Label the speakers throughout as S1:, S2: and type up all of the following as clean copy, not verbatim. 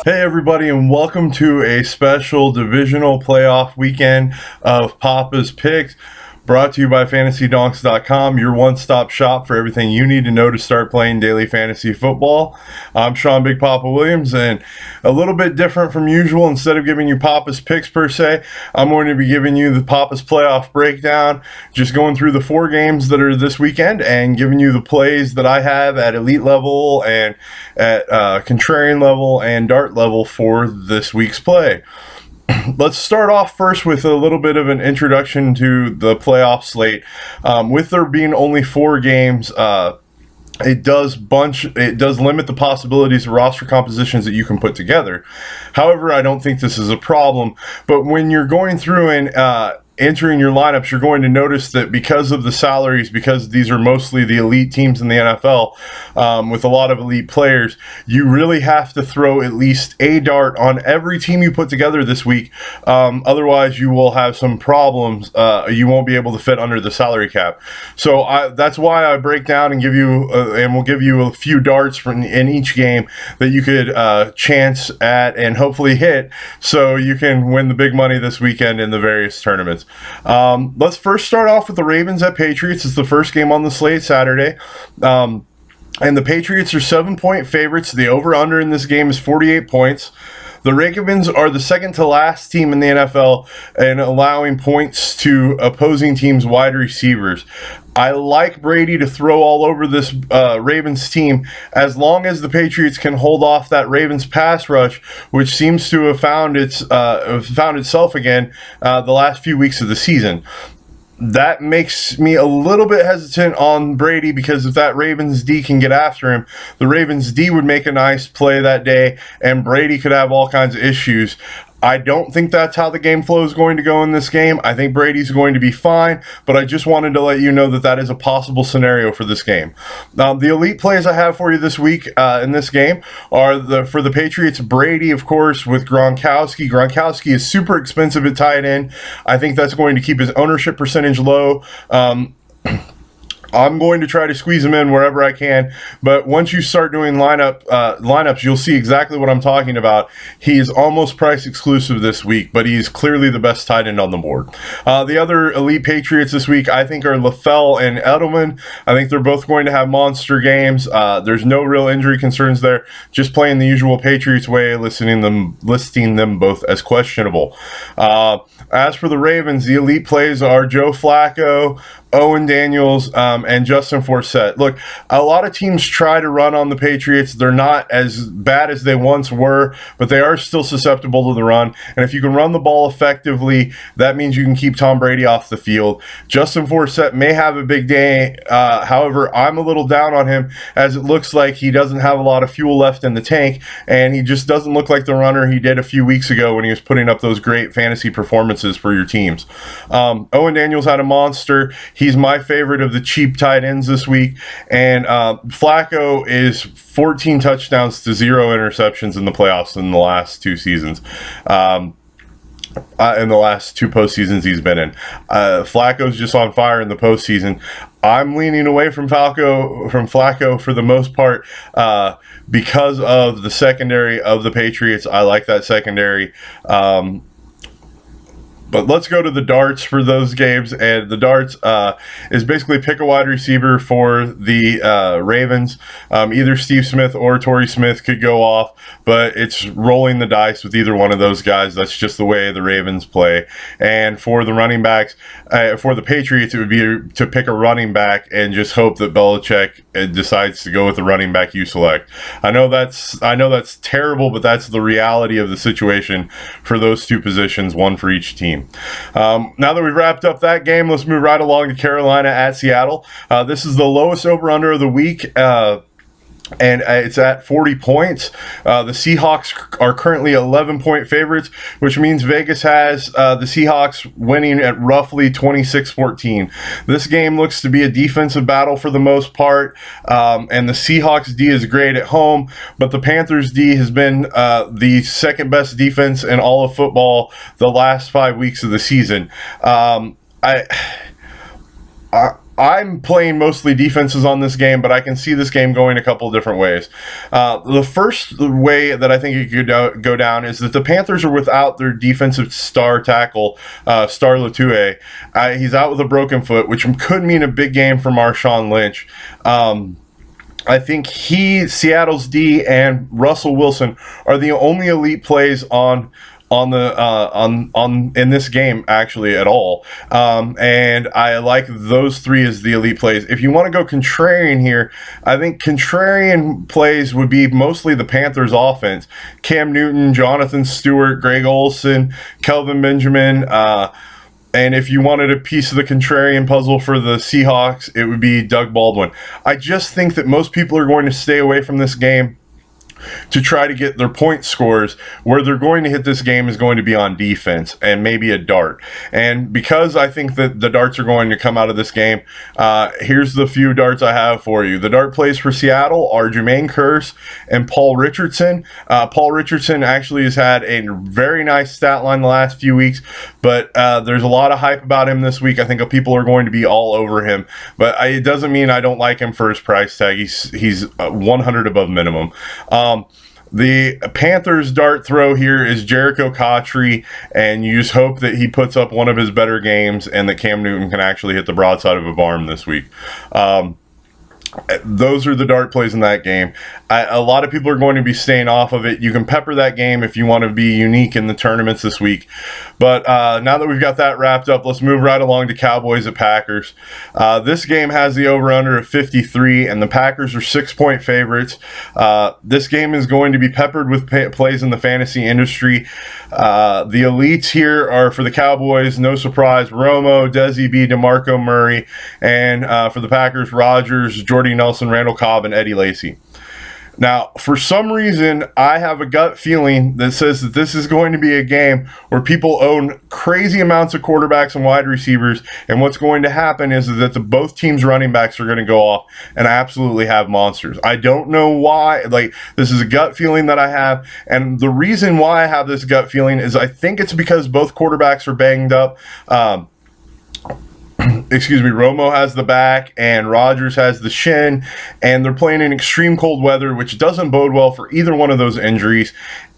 S1: Hey everybody, and welcome to a special divisional playoff weekend of Poppa's Picks, brought to you by FantasyDonks.com, your one-stop shop for everything you need to know to start playing daily fantasy football. I'm Sean Big Poppa Williams, and a little bit different from usual. Instead of giving you Poppa's Picks per se, I'm going to be giving you the Poppa's playoff breakdown, just going through the 4 games that are this weekend and giving you the plays that I have at elite level and at contrarian level and dart level for this week's play. Let's start off first with a little bit of an introduction to the playoff slate. With there being only 4 games, it does limit the possibilities of roster compositions that you can put together. However, I don't think this is a problem. But when you're going through and entering your lineups, you're going to notice that because of the salaries, because these are mostly the elite teams in the NFL, with a lot of elite players, you really have to throw at least a dart on every team you put together this week. Otherwise, you will have some problems. You won't be able to fit under the salary cap. So that's why I break down and give you, and we'll give you a few darts in each game that you could chance at and hopefully hit, so you can win the big money this weekend in the various tournaments. Let's first start off with the Ravens at Patriots. It's the first game on the slate Saturday. And the Patriots are 7-point favorites. The over-under in this game is 48 points. The Ravens are the second to last team in the NFL in allowing points to opposing teams' wide receivers. I like Brady to throw all over this Ravens team as long as the Patriots can hold off that Ravens pass rush, which seems to have found itself again the last few weeks of the season. That makes me a little bit hesitant on Brady, because if that Ravens D can get after him, the Ravens D would make a nice play that day, and Brady could have all kinds of issues. I don't think that's how the game flow is going to go in this game. I think Brady's going to be fine, but I just wanted to let you know that that is a possible scenario for this game. The elite plays I have for you this week in this game are for the Patriots, Brady, of course, with Gronkowski. Gronkowski is super expensive at tight end. I think that's going to keep his ownership percentage low. I'm going to try to squeeze him in wherever I can, but once you start doing lineups, you'll see exactly what I'm talking about. He is almost price exclusive this week, but he's clearly the best tight end on the board. The other elite Patriots this week, I think, are LaFell and Edelman. I think they're both going to have monster games. There's no real injury concerns there. Just playing the usual Patriots way, listing them both as questionable. As for the Ravens, the elite plays are Joe Flacco, Owen Daniels, and Justin Forsett. Look, a lot of teams try to run on the Patriots. They're not as bad as they once were, but they are still susceptible to the run. And if you can run the ball effectively, that means you can keep Tom Brady off the field. Justin Forsett may have a big day. However, I'm a little down on him, as it looks like he doesn't have a lot of fuel left in the tank, and he just doesn't look like the runner he did a few weeks ago when he was putting up those great fantasy performances for your teams. Owen Daniels had a monster. He's my favorite of the cheap tight ends this week. And Flacco is 14 touchdowns to 0 interceptions in the playoffs in the last 2 seasons. In the last 2 postseasons he's been in. Flacco's just on fire in the postseason. I'm leaning away from Flacco for the most part because of the secondary of the Patriots. I like that secondary. But let's go to the darts for those games. And the darts is basically pick a wide receiver for the Ravens. Either Steve Smith or Torrey Smith could go off, but it's rolling the dice with either one of those guys. That's just the way the Ravens play. And for the running backs, for the Patriots, it would be to pick a running back and just hope that Belichick decides to go with the running back you select. I know that's terrible, but that's the reality of the situation for those 2 positions, one for each team. Now that we've wrapped up that game, let's move right along to Carolina at Seattle. This is the lowest over-under of the week. And it's at 40 points. The Seahawks are currently 11-point favorites, which means Vegas has the Seahawks winning at roughly 26-14. This game looks to be a defensive battle for the most part, and the Seahawks D is great at home, but the Panthers D has been the second best defense in all of football the last 5 weeks of the season. I'm playing mostly defenses on this game, but I can see this game going a couple of different ways. The first way that I think it could go down is that the Panthers are without their defensive star tackle, Star Latue. He's out with a broken foot, which could mean a big game for Marshawn Lynch. I think Seattle's D and Russell Wilson are the only elite plays in this game actually at all, and I like those three as the elite plays. If you want to go contrarian here, I think contrarian plays would be mostly the Panthers offense: Cam Newton, Jonathan Stewart, Greg Olsen, Kelvin Benjamin. And if you wanted a piece of the contrarian puzzle for the Seahawks, it would be Doug Baldwin. I just think that most people are going to stay away from this game to try to get their point scores. Where they're going to hit this game is going to be on defense and maybe a dart. And because I think that the darts are going to come out of this game, here's the few darts I have for you. The dart plays for Seattle are Jermaine Kearse and Paul Richardson. Paul Richardson actually has had a very nice stat line the last few weeks, but there's a lot of hype about him this week. I think people are going to be all over him, but it doesn't mean I don't like him for his price tag. He's 100 above minimum. The Panthers dart throw here is Jericho Cotchery, and you just hope that he puts up one of his better games and that Cam Newton can actually hit the broadside of a barn this week. Those are the dart plays in that game. A lot of people are going to be staying off of it. You can pepper that game if you want to be unique in the tournaments this week. But now that we've got that wrapped up, let's move right along to Cowboys at Packers. This game has the over-under of 53, and the Packers are 6-point favorites. This game is going to be peppered with plays in the fantasy industry. The elites here are for the Cowboys, no surprise, Romo, Desi B, DeMarco Murray, and for the Packers, Rodgers, Jordy Nelson, Randall Cobb, and Eddie Lacy. Now, for some reason, I have a gut feeling that says that this is going to be a game where people own crazy amounts of quarterbacks and wide receivers, and what's going to happen is that both teams' running backs are going to go off and absolutely have monsters. I don't know why. This is a gut feeling that I have, and the reason why I have this gut feeling is I think it's because both quarterbacks are banged up. Romo has the back and Rodgers has the shin, and they're playing in extreme cold weather, which doesn't bode well for either one of those injuries.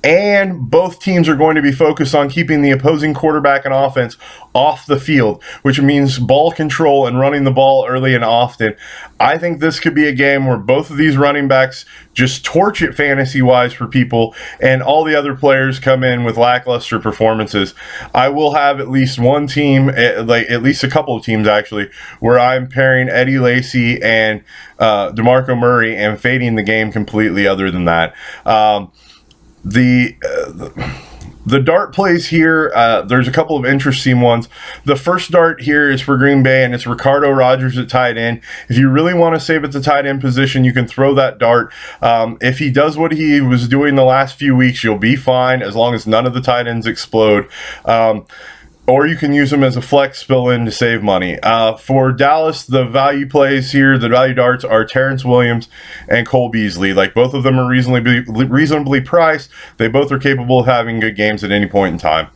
S1: And both teams are going to be focused on keeping the opposing quarterback and offense off the field, which means ball control and running the ball early and often. I think this could be a game where both of these running backs just torch it fantasy-wise for people, and all the other players come in with lackluster performances. I will have at least one team, at least a couple of teams actually, where I'm pairing Eddie Lacy and DeMarco Murray and fading the game completely other than that. The dart plays here, there's a couple of interesting ones. The first dart here is for Green Bay, and it's Ricardo Rodgers at tight end. If you really want to save at the tight end position, you can throw that dart. If he does what he was doing the last few weeks, you'll be fine as long as none of the tight ends explode. Or you can use them as a flex fill-in to save money. For Dallas, the value plays here, the value darts are Terrence Williams and Cole Beasley. Both of them are reasonably priced. They both are capable of having good games at any point in time.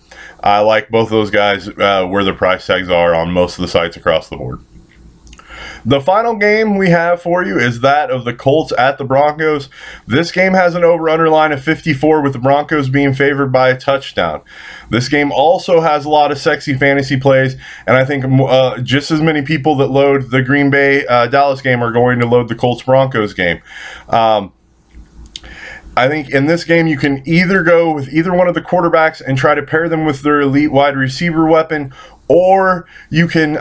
S1: I like both of those guys where their price tags are on most of the sites across the board. The final game we have for you is that of the Colts at the Broncos. This game has an over-under line of 54, with the Broncos being favored by a touchdown. This game also has a lot of sexy fantasy plays, and I think just as many people that load the Green Bay Dallas game are going to load the Colts Broncos game. I think in this game you can either go with either one of the quarterbacks and try to pair them with their elite wide receiver weapon, or you can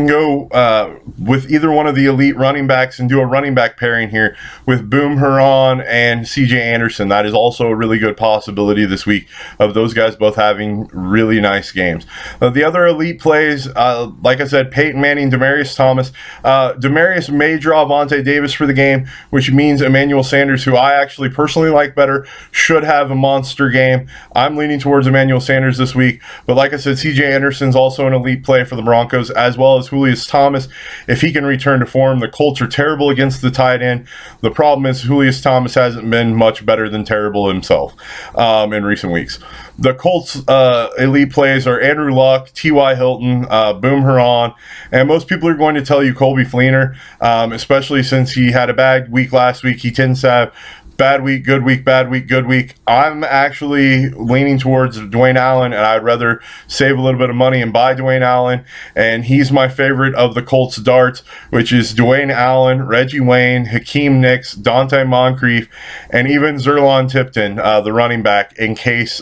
S1: go with either one of the elite running backs and do a running back pairing here with Boom Huron and CJ Anderson. That is also a really good possibility this week of those guys both having really nice games. The other elite plays, like I said, Peyton Manning, Demaryius Thomas. Demaryius may draw Vontae Davis for the game, which means Emmanuel Sanders, who I actually personally like better, should have a monster game. I'm leaning towards Emmanuel Sanders this week, but like I said, CJ Anderson Mixon's also an elite play for the Broncos, as well as Julius Thomas. If he can return to form, the Colts are terrible against the tight end. The problem is Julius Thomas hasn't been much better than terrible himself in recent weeks. The Colts' elite plays are Andrew Luck, T.Y. Hilton, Boom Huron, and most people are going to tell you Colby Fleener, especially since he had a bad week last week. He tends to have bad week, good week, bad week, good week. I'm actually leaning towards Dwayne Allen, and I'd rather save a little bit of money and buy Dwayne Allen. And he's my favorite of the Colts darts, which is Dwayne Allen, Reggie Wayne, Hakeem Nicks, Dante Moncrief, and even Zerlon Tipton, the running back, in case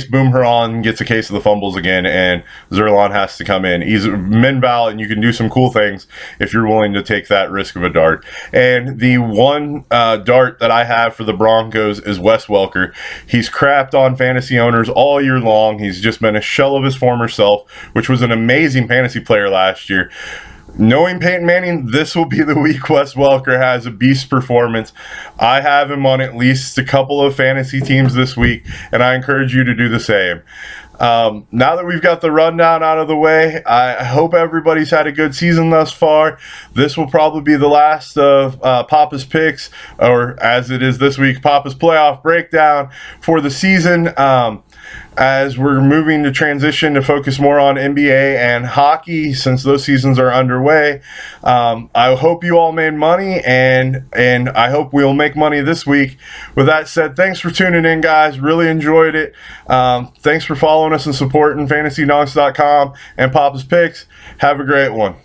S1: Boom Huron gets a case of the fumbles again and Zerlon has to come in. He's min val, and you can do some cool things if you're willing to take that risk of a dart. And the one dart that I have for the Broncos is Wes Welker. He's crapped on fantasy owners all year long. He's just been a shell of his former self, which was an amazing fantasy player last year. Knowing Peyton Manning, this will be the week Wes Welker has a beast performance. I have him on at least a couple of fantasy teams this week, and I encourage you to do the same. Now that we've got the rundown out of the way, I hope everybody's had a good season thus far. This will probably be the last of Poppa's picks, or as it is this week, Poppa's playoff breakdown for the season. As we're moving to transition to focus more on NBA and hockey, since those seasons are underway. I hope you all made money, and I hope we'll make money this week. With that said, thanks for tuning in, guys. Really enjoyed it. Thanks for following us and supporting FantasyDonks.com and Poppa's Picks. Have a great one.